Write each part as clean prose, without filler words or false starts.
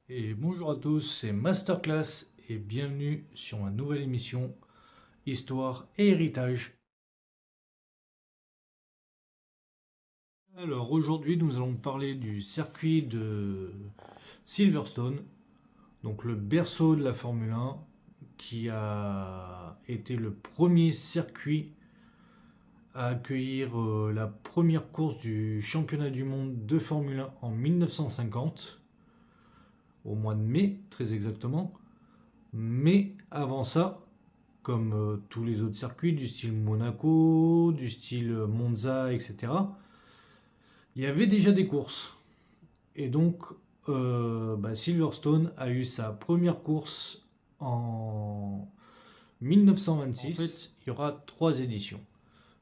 Et bonjour à tous, c'est Masterclass et bienvenue sur ma nouvelle émission Histoire et héritage. Alors aujourd'hui nous allons parler du circuit de Silverstone, donc le berceau de la Formule 1 qui a été le premier circuit à accueillir la première course du championnat du monde de Formule 1 en 1950, au mois de mai très exactement. Mais avant ça, comme tous les autres circuits du style Monaco, du style Monza, etc., il y avait déjà des courses. Et donc, Silverstone a eu sa première course en 1926. En fait, il y aura 3 éditions.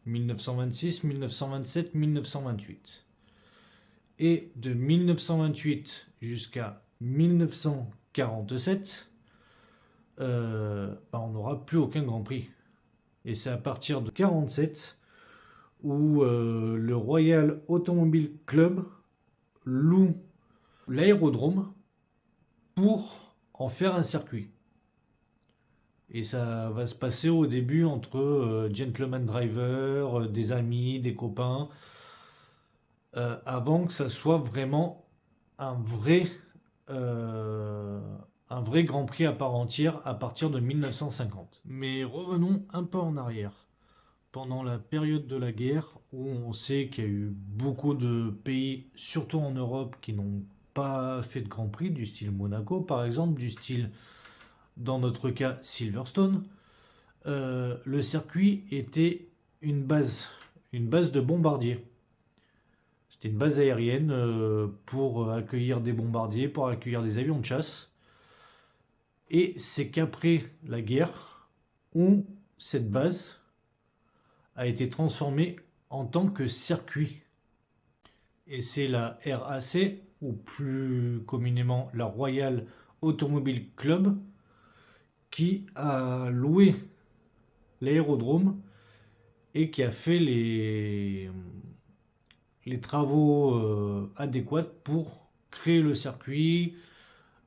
1926, 1927, 1928. Et de 1928 jusqu'à 1947, on n'aura plus aucun Grand Prix. Et c'est à partir de 1947 où le Royal Automobile Club loue l'aérodrome pour en faire un circuit. Et ça va se passer au début entre gentleman drivers, des amis, des copains, avant que ça soit vraiment un vrai, euh, un vrai Grand Prix à part entière à partir de 1950. Mais revenons un peu en arrière. Pendant la période de la guerre, où on sait qu'il y a eu beaucoup de pays, surtout en Europe, qui n'ont pas fait de Grand Prix, du style Monaco par exemple, du style, dans notre cas, Silverstone, le circuit était une base de bombardiers. C'était une base aérienne pour accueillir des bombardiers, pour accueillir des avions de chasse. Et c'est qu'après la guerre, où cette base a été transformée en tant que circuit. Et c'est la RAC, ou plus communément la Royal Automobile Club, qui a loué l'aérodrome et qui a fait les travaux adéquats pour créer le circuit,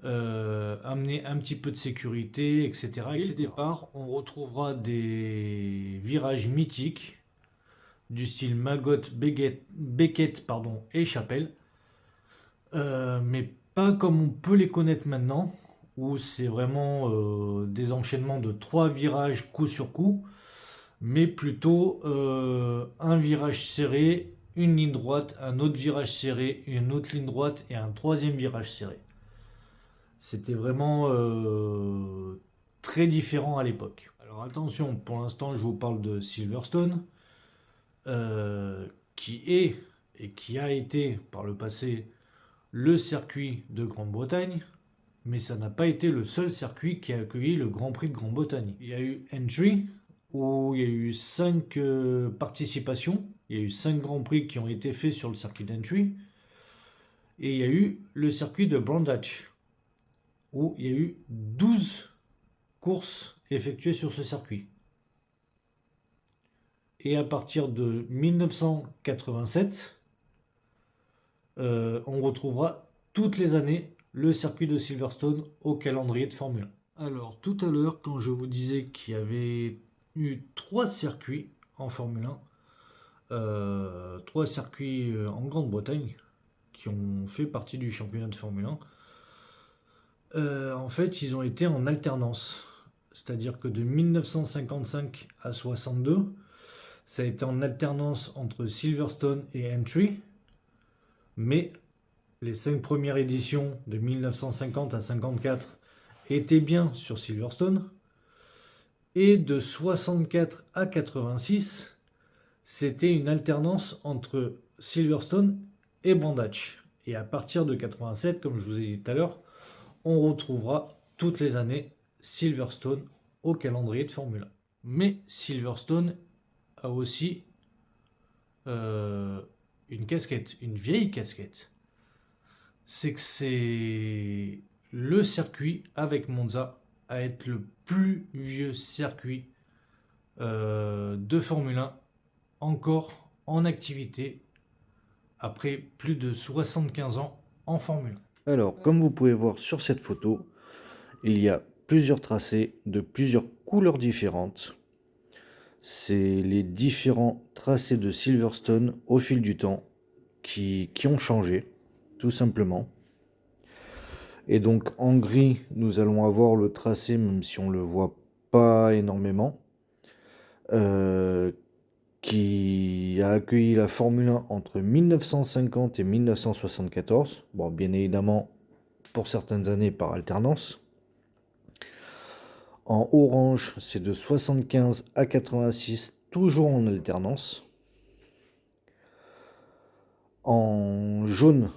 amener un petit peu de sécurité, etc. Dès le départ, on retrouvera des virages mythiques du style Maggot, Beckett et Chapelle, mais pas comme on peut les connaître maintenant, où c'est vraiment des enchaînements de 3 virages coup sur coup, mais plutôt un virage serré, une ligne droite, un autre virage serré, une autre ligne droite et un troisième virage serré. C'était vraiment très différent à l'époque. Alors attention, pour l'instant je vous parle de Silverstone, qui est et qui a été par le passé le circuit de Grande-Bretagne, mais ça n'a pas été le seul circuit qui a accueilli le Grand Prix de Grande-Bretagne. Il y a eu Entry, où il y a eu 5 participations, il y a eu 5 Grands Prix qui ont été faits sur le circuit d'Entry, et il y a eu le circuit de Brundage, où il y a eu 12 courses effectuées sur ce circuit. Et à partir de 1987, on retrouvera toutes les années le circuit de Silverstone au calendrier de Formule 1. Alors tout à l'heure, quand je vous disais qu'il y avait eu 3 circuits en Formule 1, 3 circuits en Grande-Bretagne qui ont fait partie du championnat de Formule 1, en fait ils ont été en alternance. C'est-à-dire que de 1955 à 62, ça a été en alternance entre Silverstone et Entry, mais les 5 premières éditions de 1950 à 54 étaient bien sur Silverstone, et de 64 à 86, c'était une alternance entre Silverstone et Brundage. Et à partir de 87, comme je vous ai dit tout à l'heure, on retrouvera toutes les années Silverstone au calendrier de Formule 1. Mais Silverstone a aussi une casquette, une vieille casquette. C'est que c'est le circuit avec Monza à être le plus vieux circuit de Formule 1 encore en activité après plus de 75 ans en Formule Alors, comme vous pouvez voir sur cette photo, il y a plusieurs tracés de plusieurs couleurs différentes. C'est les différents tracés de Silverstone au fil du temps qui ont changé, tout simplement. Et donc en gris, nous allons avoir le tracé, même si on ne le voit pas énormément, euh, qui a accueilli la Formule 1 entre 1950 et 1974. Bon, bien évidemment, pour certaines années par alternance. En orange, c'est de 75 à 86, toujours en alternance. En jaune,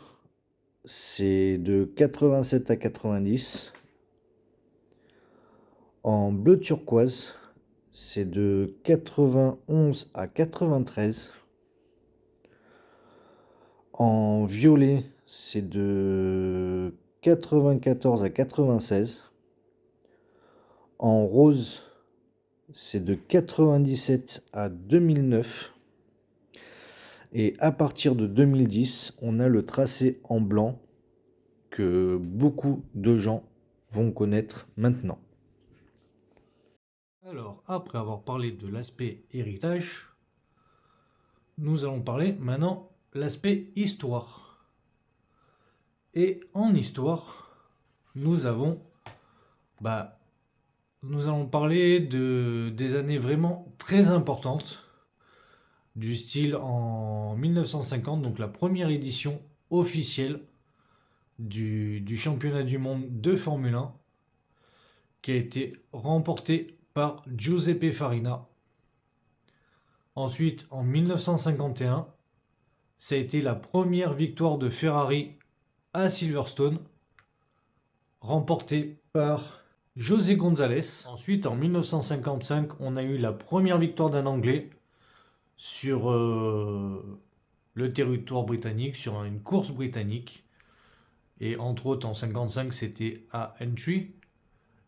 c'est de 87 à 90. En bleu turquoise, c'est de 91 à 93. En violet, c'est de 94 à 96. En rose, c'est de 97 à 2009. Et à partir de 2010, on a le tracé en blanc que beaucoup de gens vont connaître maintenant. Alors, après avoir parlé de l'aspect héritage, nous allons parler maintenant l'aspect histoire. Et en histoire, nous avons, bah, nous allons parler des années vraiment très importantes, du style en 1950, donc la première édition officielle du championnat du monde de Formule 1, qui a été remportée par Giuseppe Farina. Ensuite, en 1951, ça a été la première victoire de Ferrari à Silverstone, remportée par José González. Ensuite, en 1955, on a eu la première victoire d'un Anglais sur le territoire britannique, sur une course britannique. Et entre autres, en 55, c'était à Entry.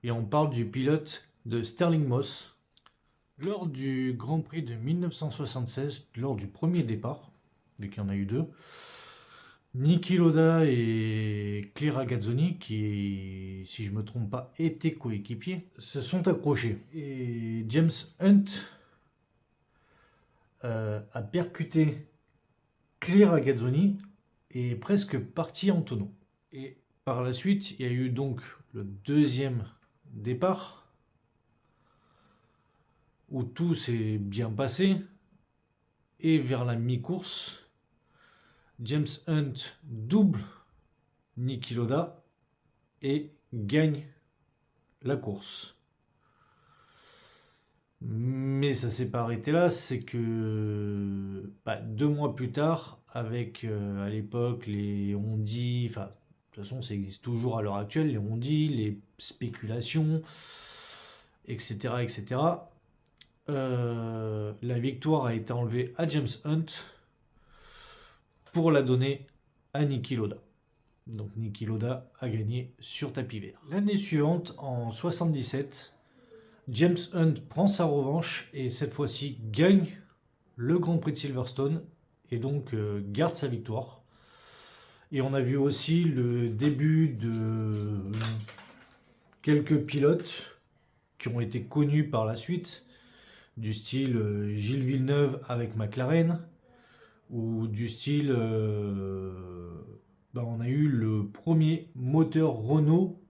Et on parle du pilote de Sterling Moss. Lors du Grand Prix de 1976, lors du premier départ, vu qu'il y en a eu deux, Niki Lauda et Claire Ragazzoni, qui, si je ne me trompe pas, étaient coéquipiers, se sont accrochés. Et James Hunt a percuté Claire Ragazzoni et est presque parti en tonneau. Et par la suite, il y a eu donc le deuxième départ, où tout s'est bien passé. Et vers la mi-course, James Hunt double Niki Lauda et gagne la course. Mais ça s'est pas arrêté là, c'est que 2 mois plus tard, avec à l'époque les on-dit, enfin de toute façon ça existe toujours à l'heure actuelle, les on-dit, les spéculations, etc. etc. La victoire a été enlevée à James Hunt pour la donner à Niki Lauda. Donc Niki Lauda a gagné sur tapis vert. L'année suivante, en 77, James Hunt prend sa revanche et cette fois-ci gagne le Grand Prix de Silverstone et donc garde sa victoire. Et on a vu aussi le début de quelques pilotes qui ont été connus par la suite, du style Gilles Villeneuve avec McLaren, ou du style on a eu le premier moteur Renault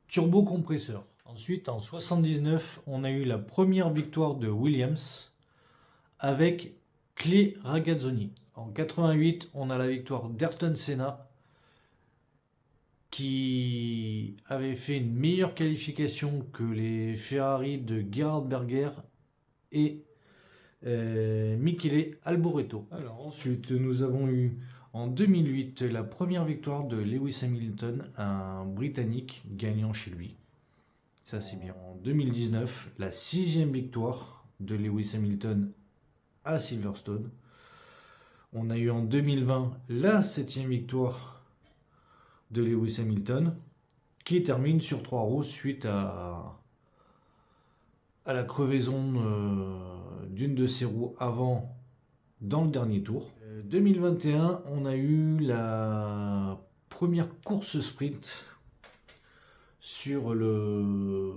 turbocompresseur. Ensuite, en 79, on a eu la première victoire de Williams avec Clay Ragazzoni. En 88, on a la victoire d'Ayrton Senna qui avait fait une meilleure qualification que les Ferrari de Gerhard Berger et Michele Alboreto. Alors ensuite, nous avons eu en 2008 la première victoire de Lewis Hamilton, un Britannique gagnant chez lui. Ça c'est bien. En 2019, la 6e victoire de Lewis Hamilton à Silverstone. On a eu en 2020 la 7e victoire de Lewis Hamilton, qui termine sur 3 roues suite à la crevaison d'une de ses roues avant dans le dernier tour. 2021, on a eu la première course sprint sur le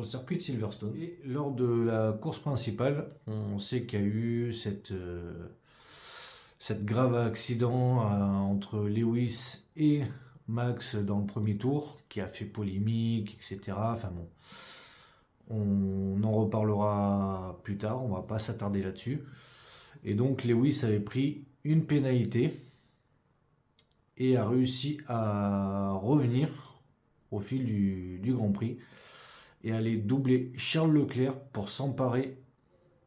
circuit de Silverstone. Et lors de la course principale, on sait qu'il y a eu cette grave accident entre Lewis et Max dans le premier tour, qui a fait polémique, etc. Enfin bon, on en reparlera plus tard, on va pas s'attarder là-dessus. Et donc Lewis avait pris une pénalité et a réussi à revenir au fil du Grand Prix et aller doubler Charles Leclerc pour s'emparer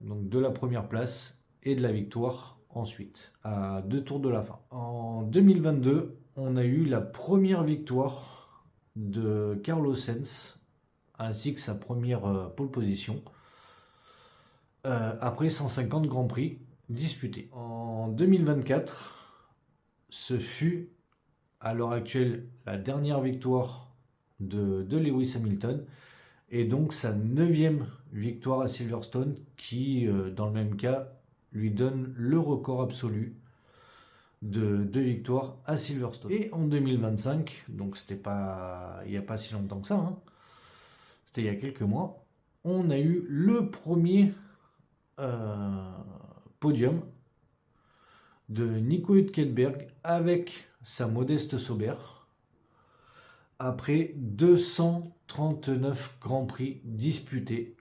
donc de la première place et de la victoire ensuite, à 2 tours de la fin. En 2022, on a eu la première victoire de Carlos Sainz, ainsi que sa première pole position, après 150 Grands Prix disputés. En 2024, ce fut à l'heure actuelle la dernière victoire de Lewis Hamilton, et donc sa 9e victoire à Silverstone, qui dans le même cas lui donne le record absolu de victoires à Silverstone. Et en 2025, donc c'était pas il n'y a pas si longtemps que ça, hein, c'était il y a quelques mois, on a eu le premier podium de Nico Hülkenberg avec sa modeste Sauber, après 239 Grands Prix disputés.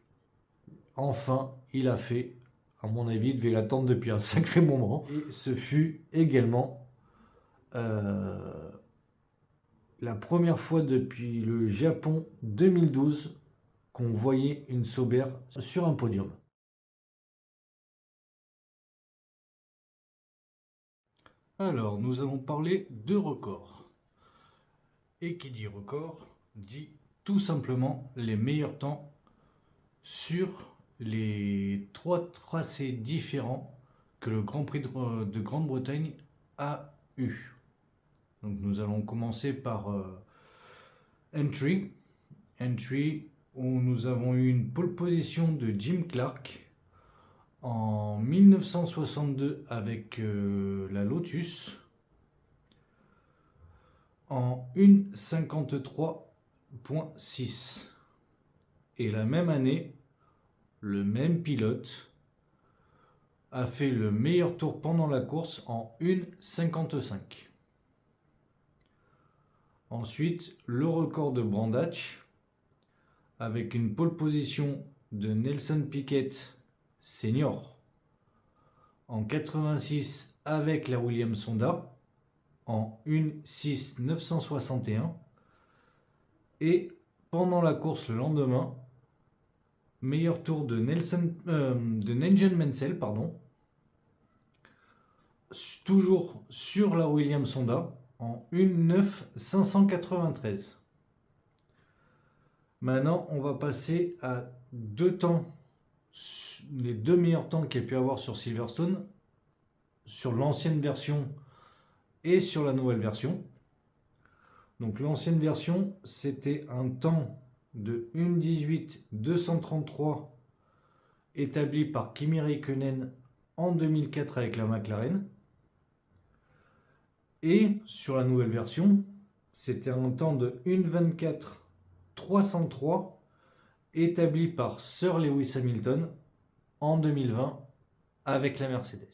Enfin, il a fait, à mon avis, il devait l'attendre depuis un sacré moment. Et ce fut également la première fois depuis le Japon 2012 qu'on voyait une Sauber sur un podium. Alors, nous allons parler de records. Et qui dit record, dit tout simplement les meilleurs temps sur les 3 tracés différents que le Grand Prix de Grande-Bretagne a eu. Donc nous allons commencer par Entry, où nous avons eu une pole position de Jim Clark en 1962 avec la Lotus en 1,53.6. Et la même année, le même pilote a fait le meilleur tour pendant la course en 1,55. Ensuite, le record de Brandach avec une pole position de Nelson Piquet Senior en 86 avec la Williams Honda en 1,6961. Et pendant la course le lendemain, meilleur tour de Nigel Mansell, toujours sur la Williams Honda en 1,9593. Maintenant, on va passer à deux temps, les deux meilleurs temps qu'il y a pu avoir sur Silverstone, sur l'ancienne version et sur la nouvelle version. Donc l'ancienne version, c'était un temps de 1,18,233 établi par Kimi Räikkönen en 2004 avec la McLaren. Et sur la nouvelle version, c'était un temps de 1,24,303 établi par Sir Lewis Hamilton en 2020 avec la Mercedes.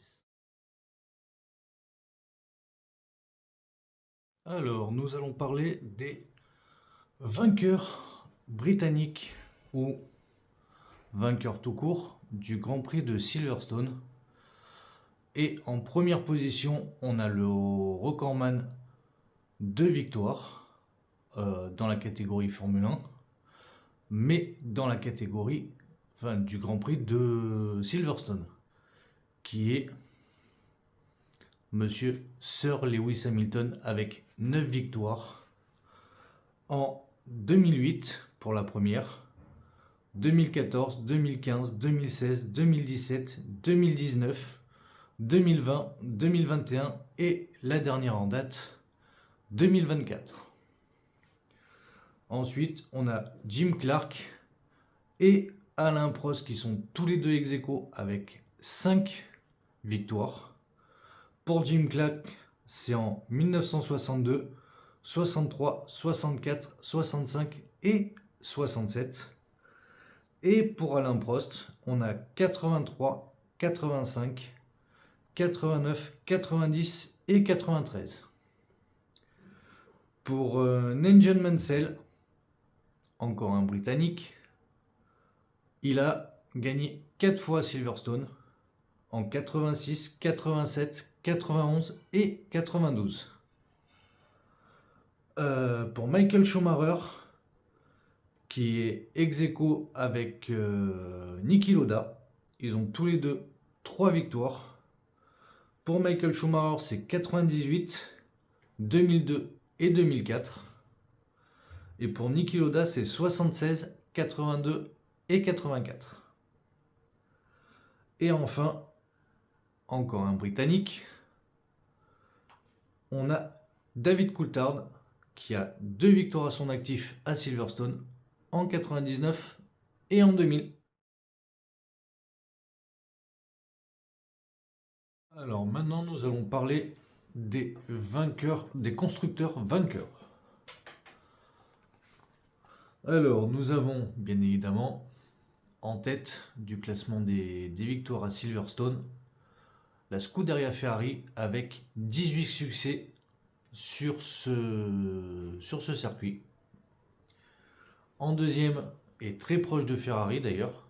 Alors, nous allons parler des vainqueurs britanniques ou vainqueurs tout court du Grand Prix de Silverstone. Et en première position, on a le recordman de victoires dans la catégorie Formule 1, mais dans la catégorie du Grand Prix de Silverstone, qui est Monsieur Sir Lewis Hamilton avec 9 victoires en 2008 pour la première, 2014, 2015, 2016, 2017, 2019, 2020, 2021 et la dernière en date, 2024. Ensuite, on a Jim Clark et Alain Prost qui sont tous les deux ex aequo avec 5 victoires. Pour Jim Clark, c'est en 1962, 63, 64, 65 et 67. Et pour Alain Prost, on a 83, 85, 89, 90 et 93. Pour Nigel Mansell, encore un Britannique, il a gagné 4 fois Silverstone en 86, 87, 91 et 92. Pour Michael Schumacher, qui est ex aequo avec Niki Lauda, ils ont tous les deux 3 victoires. Pour Michael Schumacher, c'est 98, 2002 et 2004. Et pour Niki Lauda, c'est 76, 82 et 84. Et enfin, encore un Britannique, on a David Coulthard qui a 2 victoires à son actif à Silverstone en 99 et en 2000. Alors maintenant nous allons parler des vainqueurs, des constructeurs vainqueurs. Alors nous avons bien évidemment en tête du classement des victoires à Silverstone la Scuderia Ferrari avec 18 succès sur ce circuit. En deuxième, et très proche de Ferrari d'ailleurs,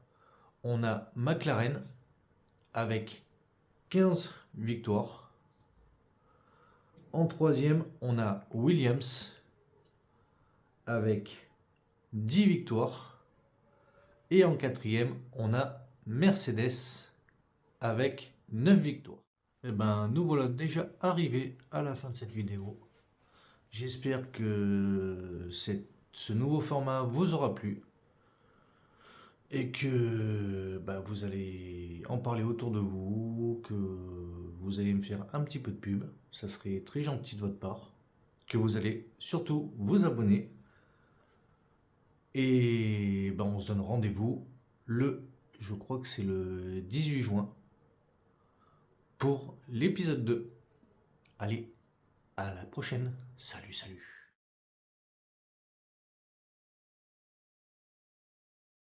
on a McLaren avec 15 victoires. En troisième, on a Williams avec 10 victoires. Et en quatrième, on a Mercedes avec 9 victoires. Et ben, nous voilà déjà arrivés à la fin de cette vidéo. J'espère que ce nouveau format vous aura plu et que vous allez en parler autour de vous, que vous allez me faire un petit peu de pub, ça serait très gentil de votre part, que vous allez surtout vous abonner et on se donne rendez-vous je crois que c'est le 18 juin pour l'épisode 2. Allez, à la prochaine. Salut, salut.